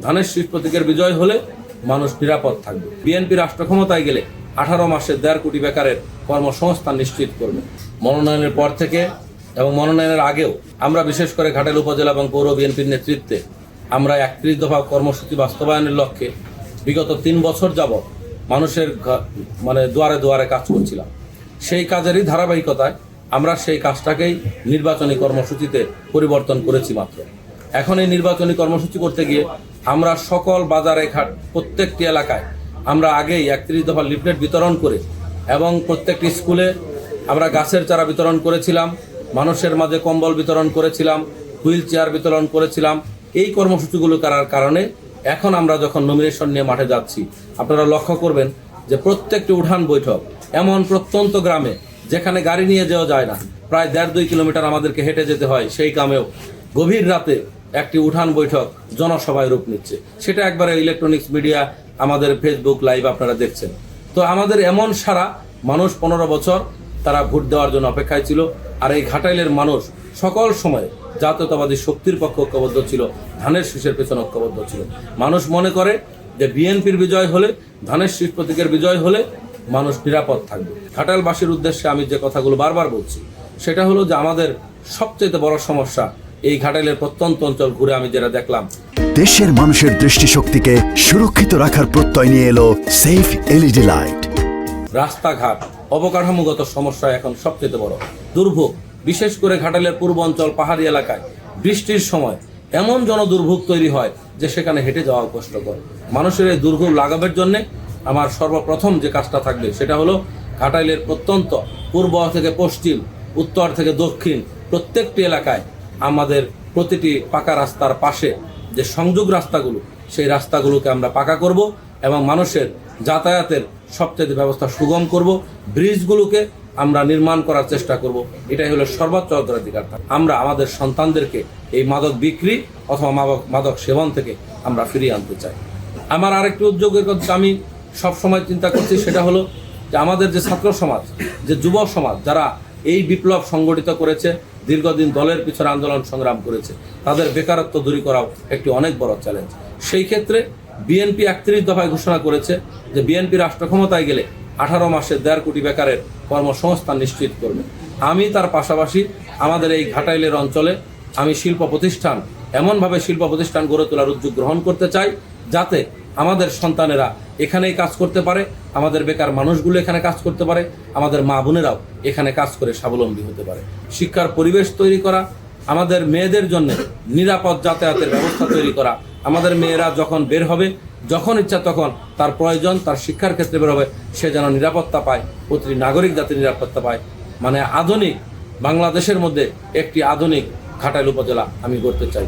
ধানের শীষ প্রতীকের বিজয় হলে মানুষ নিরাপদ থাকবে। বিএনপি রাষ্ট্র ক্ষমতায় গেলে 18 মাসে 1.5 কোটি বেকারের কর্মসংস্থান নিশ্চিত করবে। মনোনয়নের পর থেকে এবং মনোনয়নের আগেও আমরা বিশেষ করে ঘাটাইল উপজেলা এবং পৌর বিএনপির নেতৃত্বে আমরা 31 দফা কর্মসূচি বাস্তবায়নের লক্ষ্যে বিগত 3 বছর যাবৎ মানুষের দুয়ারে দুয়ারে কাজ করছিলাম। সেই কাজেরই ধারাবাহিকতায় আমরা সেই কাজটাকেই নির্বাচনী কর্মসূচিতে পরিবর্তন করেছি মাত্র। এখন এই নির্বাচনী কর্মসূচি করতে গিয়ে আমরা সকল বাজারে ঘাট প্রত্যেকটি এলাকায় আমরা আগেই 31 দফা লিফলেট বিতরণ করে এবং প্রত্যেকটি স্কুলে আমরা গাছের চারা বিতরণ করেছিলাম, মানুষের মাঝে কম্বল বিতরণ করেছিলাম, হুইল চেয়ার বিতরণ করেছিলাম। এই কর্মসূচিগুলো করার কারণে এখন আমরা যখন নমিনেশন নিয়ে মাঠে যাচ্ছি, আপনারা লক্ষ্য করবেন যে প্রত্যেকটি উঠান বৈঠক এমন প্রত্যন্ত গ্রামে যেখানে গাড়ি নিয়ে যাওয়া যায় না, প্রায় 1.5-2 কিলোমিটার আমাদেরকে হেঁটে যেতে হয়, সেই কামেও গভীর রাতে একটি উঠান বৈঠক জনসভায় রূপ নিচ্ছে। সেটা একবারে ইলেকট্রনিক্স মিডিয়া, আমাদের ফেসবুক লাইভ আপনারা দেখছেন। তো আমাদের এমন সারা মানুষ 15 বছর তারা ভোট দেওয়ার জন্য অপেক্ষায় ছিল। আর এই ঘাটাইলের মানুষ সকল সময় জাতীয়তাবাদী শক্তির পক্ষে ঐক্যবদ্ধ ছিল, ধানের শীষের পেছনে ঐক্যবদ্ধ ছিল। মানুষ মনে করে যে বিএনপির বিজয় হলে, ধানের শীষ প্রতীকের বিজয় হলে মানুষ নিরাপদ থাকবে। ঘাটাইলবাসীর উদ্দেশ্যে আমি যে কথাগুলো বারবার বলছি সেটা হলো যে আমাদের সবচেয়ে বড় সমস্যা এই ঘাটাইলের প্রত্যন্ত অঞ্চল ঘুরে আমি যেটা দেখলাম, দেশের মানুষের দৃষ্টিশক্তিকে সুরক্ষিত রাখার প্রত্যয় নিয়ে এলো সেফ এলইডি লাইট। রাস্তাঘাট অবকাঠামোগত সমস্যা এখন সবচেয়ে বড় দুর্ভোগ। বিশেষ করে ঘাটাইলের পূর্ব অঞ্চল পাহাড়ি এলাকায় বৃষ্টির সময় এমন জনদুর্ভোগ তৈরি হয় যে সেখানে হেঁটে যাওয়া কষ্টকর। মানুষের এই দুর্ভোগ লাঘবের জন্য আমার সর্বপ্রথম যে কাজটা থাকবে সেটা হলো ঘাটাইলের প্রত্যন্ত পূর্ব থেকে পশ্চিম, উত্তর থেকে দক্ষিণ প্রত্যেকটি এলাকায় আমাদের প্রতিটি পাকা রাস্তার পাশে যে সংযোগ রাস্তাগুলো, সেই রাস্তাগুলোকে আমরা পাকা করব এবং মানুষের যাতায়াতের সবচেয়ে ব্যবস্থা সুগম করব। ব্রিজগুলোকে আমরা নির্মাণ করার চেষ্টা করব। এটাই হলো সর্বোচ্চ অগ্রাধিকার। আমরা আমাদের সন্তানদেরকে এই মাদক বিক্রি অথবা মাদক সেবন থেকে আমরা ফিরিয়ে আনতে চাই। আমার আরেকটি উদ্যোগের কথা আমি সবসময় চিন্তা করছি, সেটা হলো যে আমাদের যে ছাত্র সমাজ, যে যুব সমাজ যারা এই বিপ্লব সংগঠিত করেছে, দীর্ঘদিন দলের পিছনে আন্দোলন সংগ্রাম করেছে, তাদের বেকারত্ব দূর করাও একটি অনেক বড় চ্যালেঞ্জ। সেই ক্ষেত্রে বিএনপি 31 দফায় ঘোষণা করেছে যে বিএনপি রাষ্ট্র ক্ষমতায় গেলে 18 মাসে 1.5 কোটি বেকারের কর্মসংস্থান নিশ্চিত করবে। আমি তার পাশাপাশি আমাদের এই ঘাটাইলের অঞ্চলে আমি শিল্প প্রতিষ্ঠান, এমনভাবে শিল্প প্রতিষ্ঠান গড়ে তোলার উদ্যোগ গ্রহণ করতে চাই যাতে আমাদের সন্তানেরা এখানেই কাজ করতে পারে, আমাদের বেকার মানুষগুলো এখানে কাজ করতে পারে, আমাদের মা বোনেরাও এখানে কাজ করে স্বাবলম্বী হতে পারে। শিক্ষার পরিবেশ তৈরি করা, আমাদের মেয়েদের জন্য নিরাপদ যাতায়াতের ব্যবস্থা তৈরি করা, আমাদের মেয়েরা যখন বের হবে, যখন ইচ্ছা তখন তার প্রয়োজন, তার শিক্ষার ক্ষেত্রে বের হবে, সে যেন নিরাপত্তা পায়, প্রতিটি নাগরিক যাতে নিরাপত্তা পায়। মানে আধুনিক বাংলাদেশের মধ্যে একটি আধুনিক ঘাটাইল উপজেলা আমি গড়তে চাই।